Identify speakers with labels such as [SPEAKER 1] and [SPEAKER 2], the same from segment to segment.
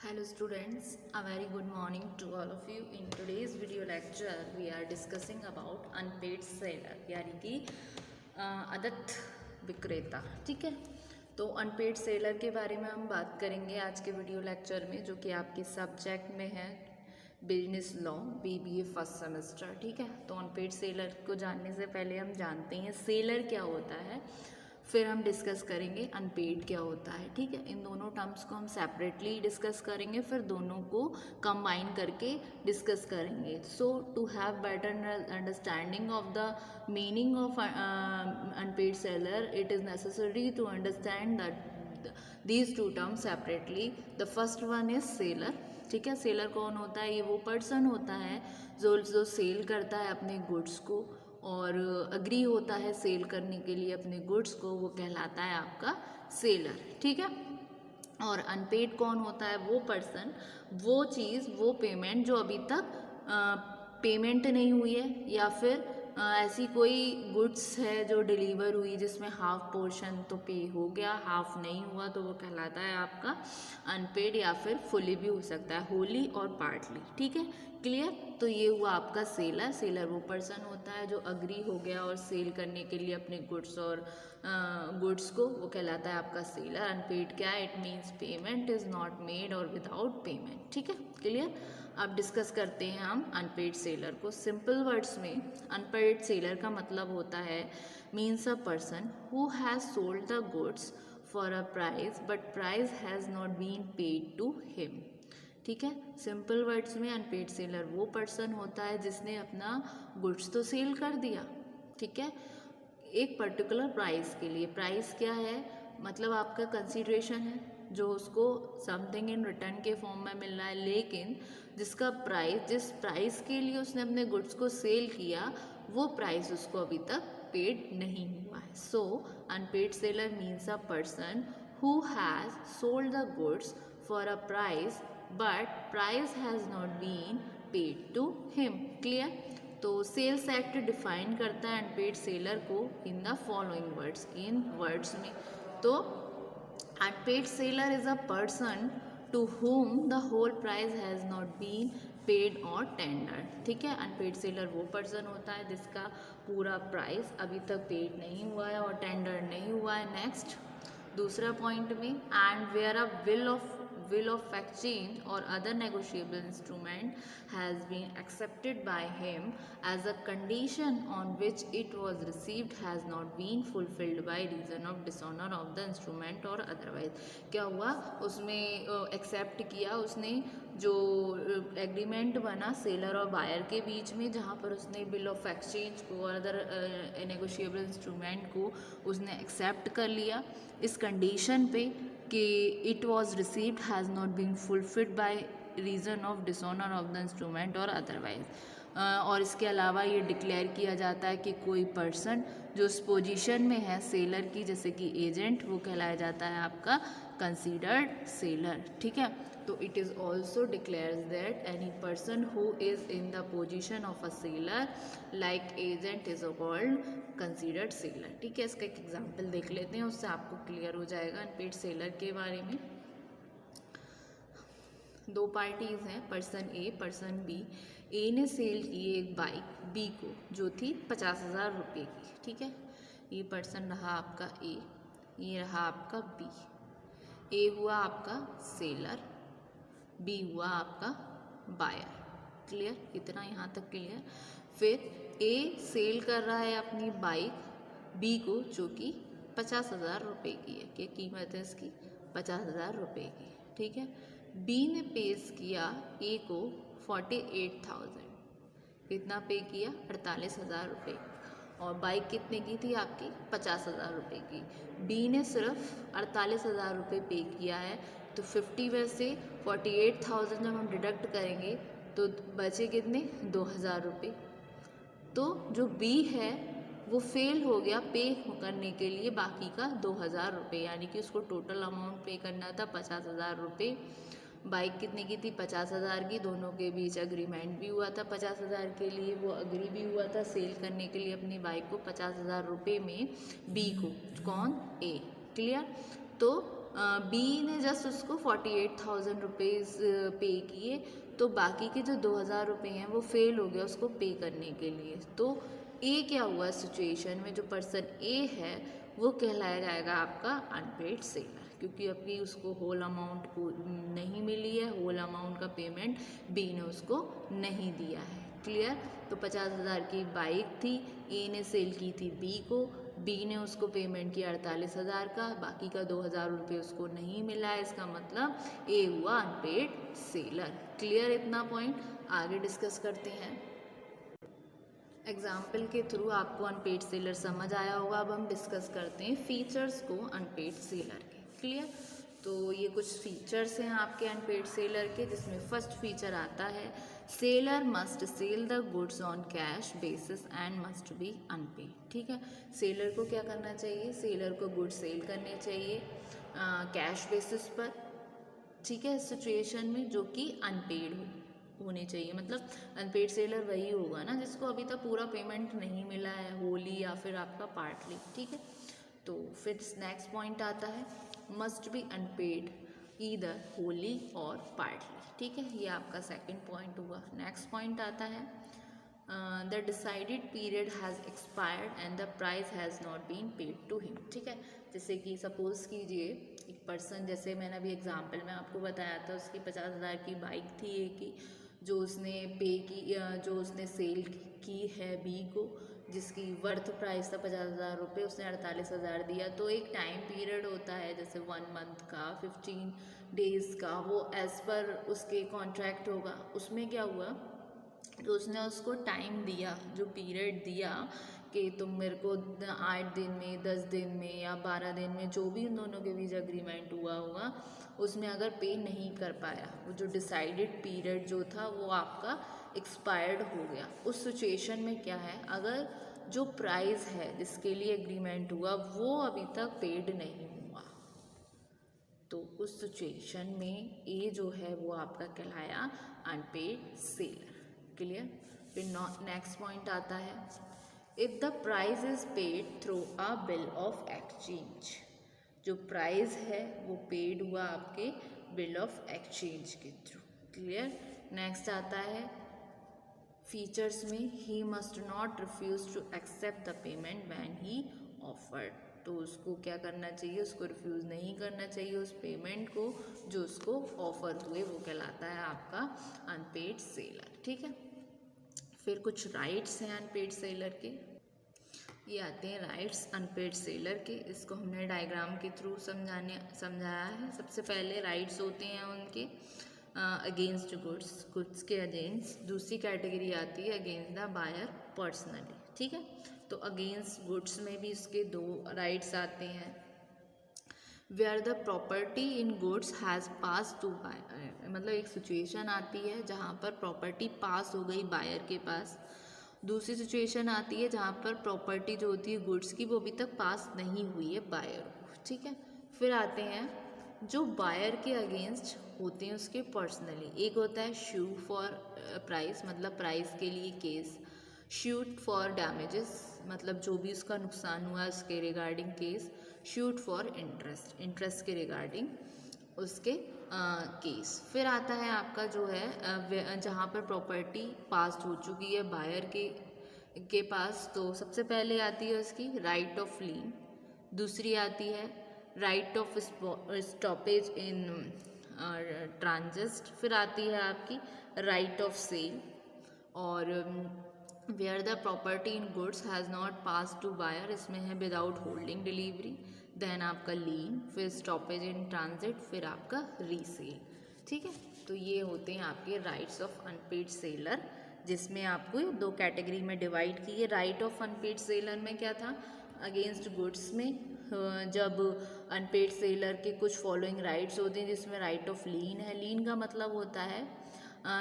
[SPEAKER 1] Hello students, a very good morning to all of you. In today's video lecture we are discussing about unpaid seller यानी कि आदत विक्रेता। ठीक है, तो अनपेड सेलर के बारे में हम बात करेंगे आज के वीडियो लेक्चर में, जो कि आपके सब्जेक्ट में है business law BBA first semester. ठीक है, तो अनपेड सेलर को जानने से पहले हम जानते हैं सेलर क्या होता है, फिर हम डिस्कस करेंगे अनपेड क्या होता है। ठीक है, इन दोनों टर्म्स को हम सेपरेटली डिस्कस करेंगे, फिर दोनों को कंबाइन करके डिस्कस करेंगे। So to have better understanding of the meaning of unpaid seller, it is necessary to understand that these two terms separately. The first one is seller. ठीक है, सेलर कौन होता है? ये वो पर्सन होता है जो सेल करता है अपने गुड्स को और अग्री होता है सेल करने के लिए अपने गुड्स को, वो कहलाता है आपका सेलर। ठीक है, और अनपेड कौन होता है? वो पर्सन, वो चीज़, वो पेमेंट जो अभी तक पेमेंट नहीं हुई है, या फिर ऐसी कोई गुड्स है जो डिलीवर हुई जिसमें हाफ पोर्शन तो पे हो गया, हाफ नहीं हुआ, तो वो कहलाता है आपका अनपेड, या फिर फुली भी हो सकता है, होली और पार्टली। ठीक है, क्लियर? तो ये हुआ आपका सेलर। सेलर वो पर्सन होता है जो अग्री हो गया और सेल करने के लिए अपने गुड्स और गुड्स को, वो कहलाता है आपका सेलर। अनपेड क्या है? It means payment is not made or without payment. ठीक है, क्लियर? अब डिस्कस करते हैं हम अनपेड सेलर को। सिंपल वर्ड्स में अनपेड सेलर का मतलब होता है means a person who has sold the goods for a price but price has not been paid to him. ठीक है, सिंपल वर्ड्स में अनपेड सेलर वो पर्सन होता है जिसने अपना गुड्स तो सेल कर दिया, ठीक है, एक पर्टिकुलर प्राइस के लिए। प्राइस क्या है? मतलब आपका कंसीडरेशन है जो उसको समथिंग इन रिटर्न के फॉर्म में मिल रहा है, लेकिन जिसका प्राइस, जिस प्राइस के लिए उसने अपने गुड्स को सेल किया, वो प्राइस उसको अभी तक पेड नहीं हुआ है। So unpaid seller means a person who has sold the goods for a price but price has not been paid to him. Clear? तो सेल्स एक्ट डिफाइन करता है अनपेड सेलर को in the following words, in words में। तो unpaid seller is a person to whom the whole price has not been paid और tendered. ठीक है, unpaid seller वो पर्सन होता है जिसका पूरा प्राइस अभी तक पेड नहीं हुआ है और टेंडर्ड नहीं हुआ है। नेक्स्ट दूसरा पॉइंट में, and where a will of exchange or other negotiable instrument has been accepted by him as a condition on which it was received has not been fulfilled by reason of dishonor of the instrument or otherwise। क्या हुआ? उसमें accept किया उसने, जो agreement बना seller और buyer के बीच में, जहाँ पर उसने बिल ऑफ एक्सचेंज को और अदर नेगोशिएबल इंस्ट्रूमेंट को उसने एक्सेप्ट कर लिया इस कंडीशन पे कि it was received has not been fulfilled by reason of dishonour of the instrument or otherwise. और इसके अलावा ये डिक्लेयर किया जाता है कि कोई पर्सन जो उस पोजीशन में है सेलर की, जैसे कि एजेंट, वो कहलाया जाता है आपका कंसीडर्ड सेलर। ठीक है, तो it is also declares that any person who is in the position of a seller like agent is called considered seller. ठीक है, इसका एक एग्जाम्पल देख लेते हैं, उससे आपको क्लियर हो जाएगा अनपेड सेलर के बारे में। दो पार्टीज़ हैं, पर्सन ए, पर्सन बी। ए ने सेल की एक बाइक बी को जो थी 50,000 रुपये की। ठीक है, ये पर्सन रहा आपका ए, ये रहा आपका बी। ए हुआ आपका सेलर, बी हुआ आपका बायर। क्लियर? इतना यहाँ तक क्लियर। फिर ए सेल कर रहा है अपनी बाइक बी को जो कि 50,000 रुपये की है, क्या कीमत है इसकी? 50,000 रुपये की। ठीक है, बी ने पेश किया ए को 48,000। कितना पे किया? 48,000 रुपये। और बाइक कितने की थी आपकी? 50,000 रुपये की। बी ने सिर्फ 48,000 रुपये पे किया है, तो 50 में से 48,000 जब हम डिडक्ट करेंगे तो बचे कितने? 2,000 रुपये। तो जो बी है वो फेल हो गया पे करने के लिए बाकी का 2,000 रुपये, यानी कि उसको टोटल अमाउंट पे करना था 50,000 रुपये। बाइक कितने की थी? 50,000 की। दोनों के बीच अग्रीमेंट भी हुआ था 50,000 के लिए, वो अग्री भी हुआ था सेल करने के लिए अपनी बाइक को 50,000 रुपये में बी को। कौन? ए। क्लियर? तो बी ने जस्ट उसको 48,000 रुपीज़ पे किए, तो बाकी के जो 2,000 रुपये हैं वो फेल हो गया उसको पे करने के लिए। तो ए क्या हुआ सिचुएशन में, जो पर्सन ए है वो कहलाया जाएगा आपका अनपेड सेलर, क्योंकि अभी उसको होल अमाउंट नहीं मिली है, होल अमाउंट का पेमेंट बी ने उसको नहीं दिया है। क्लियर? तो 50,000 की बाइक थी, ए ने सेल की थी बी को, बी ने उसको पेमेंट किया 48,000 का, बाकी का 2,000 रुपये उसको नहीं मिला है, इसका मतलब ए हुआ अनपेड सेलर। क्लियर इतना पॉइंट? आगे डिस्कस करते हैं। एग्जाम्पल के थ्रू आपको अनपेड सेलर समझ आया होगा। अब हम डिस्कस करते हैं फीचर्स को अनपेड सेलर के। क्लियर? तो ये कुछ फीचर्स हैं आपके अनपेड सेलर के, जिसमें फर्स्ट फीचर आता है seller must sell the goods on cash basis and must be unpaid. ठीक है, सेलर को क्या करना चाहिए, सेलर को गुड्स सेल करने चाहिए कैश बेसिस पर। ठीक है, सिचुएशन में जो कि अनपेड होनी चाहिए, मतलब अनपेड सेलर वही होगा ना जिसको अभी तक पूरा पेमेंट नहीं मिला है, होली या फिर आपका पार्टली। ठीक है, तो फिर नेक्स्ट पॉइंट आता है must be unpaid either wholly or partly. ठीक है, ये आपका सेकंड पॉइंट हुआ। नेक्स्ट पॉइंट आता है the decided period has expired and the price has not been paid to him. ठीक है, जैसे कि सपोज़ कीजिए एक पर्सन, जैसे मैंने अभी एग्जांपल में आपको बताया था, उसकी 50,000 की बाइक थी ए की, जो उसने पे की, जो उसने सेल की है बी को, जिसकी वर्थ प्राइस था 50,000 रुपये, उसने 48,000 दिया। तो एक टाइम पीरियड होता है जैसे 1 मंथ का, 15 डेज़ का, वो एज़ पर उसके कॉन्ट्रैक्ट होगा। उसमें क्या हुआ, तो उसने उसको टाइम दिया, जो पीरियड दिया कि तुम मेरे को 8 दिन में, 10 दिन में या 12 दिन में, जो भी उन दोनों के बीच एग्रीमेंट हुआ होगा, उसमें अगर पे नहीं कर पाया, वो जो डिसाइडेड पीरियड जो था वो आपका एक्सपायर्ड हो गया। उस सिचुएशन में क्या है, अगर जो प्राइस है जिसके लिए एग्रीमेंट हुआ वो अभी तक पेड नहीं हुआ, तो उस सिचुएशन में ए जो है वो आपका कहलाया अनपेड सेलर। क्लियर? फिर नेक्स्ट पॉइंट आता है if the price is paid through a bill of exchange. जो प्राइस है वो पेड हुआ आपके बिल ऑफ एक्सचेंज के थ्रू। क्लियर? नेक्स्ट आता है फीचर्स में he must not refuse to accept the payment when he offered. तो उसको क्या करना चाहिए, उसको रिफ्यूज़ नहीं करना चाहिए उस पेमेंट को जो उसको ऑफर हुए, वो कहलाता है आपका अनपेड सेलर। ठीक है, फिर कुछ राइट्स हैं अनपेड सेलर के, ये आते हैं राइट्स अनपेड सेलर के। इसको हमने डायग्राम के थ्रू समझाया है। सबसे पहले राइट्स होते हैं उनके अगेंस्ट गुड्स, गुड्स के अगेंस्ट। दूसरी कैटेगरी आती है अगेंस्ट द बायर पर्सनली। ठीक है, तो अगेंस्ट गुड्स में भी इसके 2 राइट्स आते हैं। Where the property in goods has pass to buyer, मतलब एक सिचुएशन आती है जहाँ पर प्रॉपर्टी पास हो गई बायर के पास। दूसरी सिचुएशन आती है जहाँ पर प्रॉपर्टी जो होती है गुड्स की वो अभी तक पास नहीं हुई है बायर को। ठीक है, फिर आते हैं जो बायर के अगेंस्ट होते हैं उसके पर्सनली। एक होता है शू फॉर प्राइस, मतलब प्राइस के लिए केस। शूट फॉर डैमेजेस, मतलब जो भी उसका नुकसान हुआ है उसके regarding case. Shoot for interest, interest के रिगार्डिंग उसके केस। फिर आता है आपका जो है जहाँ पर प्रॉपर्टी पास हो चुकी है बायर के पास, तो सबसे पहले आती है उसकी राइट ऑफ लीन। दूसरी आती है right of stoppage in transit. फिर आती है आपकी राइट ऑफ सेल। और where the property in goods has not pass to buyer, इसमें है विदाउट होल्डिंग डिलीवरी। देन आपका लीन, फिर स्टॉपेज इन ट्रांजिट, फिर आपका रीसेल। ठीक है, तो ये होते हैं आपके राइट्स ऑफ अनपेड सेलर, जिसमें आपको 2 कैटेगरी में डिवाइड किए। राइट ऑफ अनपेड सेलर में क्या था, अगेंस्ट गुड्स में जब अनपेड सेलर के कुछ फॉलोइंग राइट्स होते हैं, जिसमें राइट ऑफ लीन है। लीन का मतलब होता है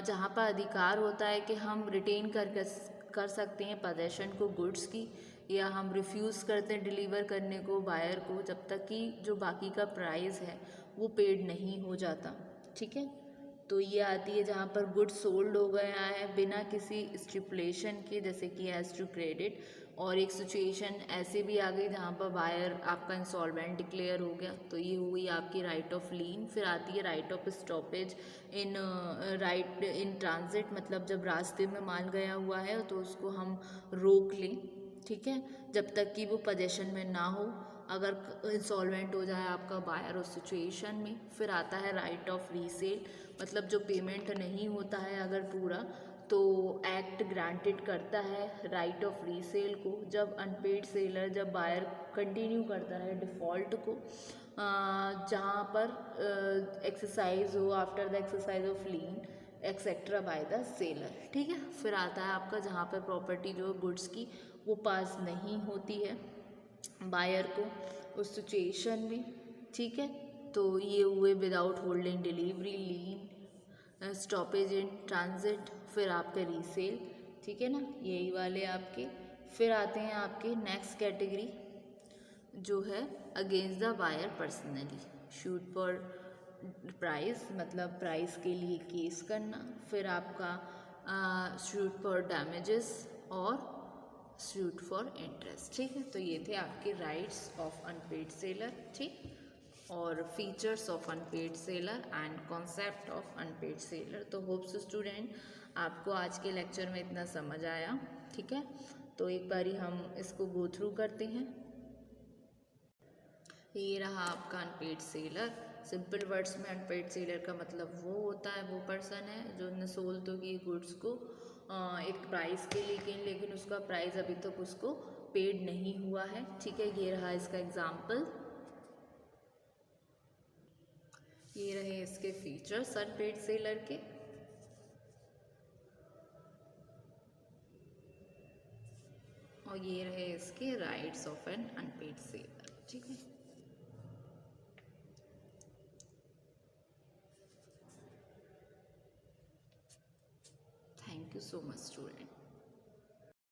[SPEAKER 1] जहाँ पर अधिकार होता है कि हम रिटेन कर सकते हैं पोजेशन को गुड्स की, या हम रिफ्यूज़ करते हैं डिलीवर करने को बायर को जब तक कि जो बाकी का प्राइस है वो पेड नहीं हो जाता। ठीक है, तो ये आती है जहाँ पर गुड्स सोल्ड हो गया है बिना किसी स्टिपुलेशन के, जैसे कि एज टू क्रेडिट, और एक सिचुएशन ऐसे भी आ गई जहाँ पर बायर आपका इंसॉल्वेंट डिक्लेयर हो गया, तो ये हुई आपकी राइट ऑफ लीन। फिर आती है right of stoppage in right in transit, मतलब जब रास्ते में माल गया हुआ है तो उसको हम रोक लें, ठीक है, जब तक कि वो पोजेशन में ना हो, अगर इंसॉल्वेंट हो जाए आपका बायर उस सिचुएशन में। फिर आता है राइट ऑफ रीसेल, मतलब जो पेमेंट नहीं होता है अगर पूरा, तो एक्ट ग्रांटेड करता है राइट ऑफ रीसेल को, जब अनपेड सेलर, जब बायर कंटिन्यू करता है डिफ़ॉल्ट को, जहाँ पर एक्सरसाइज हो after the exercise of lean etcetera by the seller, ठीक है। फिर आता है आपका जहाँ पर प्रॉपर्टी जो गुड्स की वो पास नहीं होती है बायर को उस सिचुएशन में, ठीक है। तो ये हुए without holding delivery, lean, stoppage in transit, फिर आपके रीसेल, ठीक है ना, यही वाले आपके। फिर आते हैं आपके नेक्स्ट कैटेगरी जो है against the buyer personally, suit for price, मतलब प्राइस के लिए केस करना। फिर आपका शूट फॉर डैमेजेस और सूट फॉर इंटरेस्ट, ठीक है। तो ये थे आपके राइट्स ऑफ अनपेड सेलर, ठीक, और features of unpaid seller and concept of unpaid seller. तो होप्स स्टूडेंट आपको आज के लेक्चर में इतना समझ आया, ठीक है। तो एक बारी हम इसको गो थ्रू करते हैं। ये रहा आपका अनपेड सेलर। सिंपल वर्ड्स में अनपेड सेलर का मतलब वो होता है, वो पर्सन है जो ने सोल तो की गुड्स को एक प्राइस के लेकिन उसका प्राइस अभी तक उसको पेड नहीं हुआ है, ठीक है। ये रहा इसका एग्जाम्पल, ये रहे इसके फीचर्स अनपेड सेलर के। और ये रहे इसके rights of an unpaid seller, ठीक है। Thank you so much, student.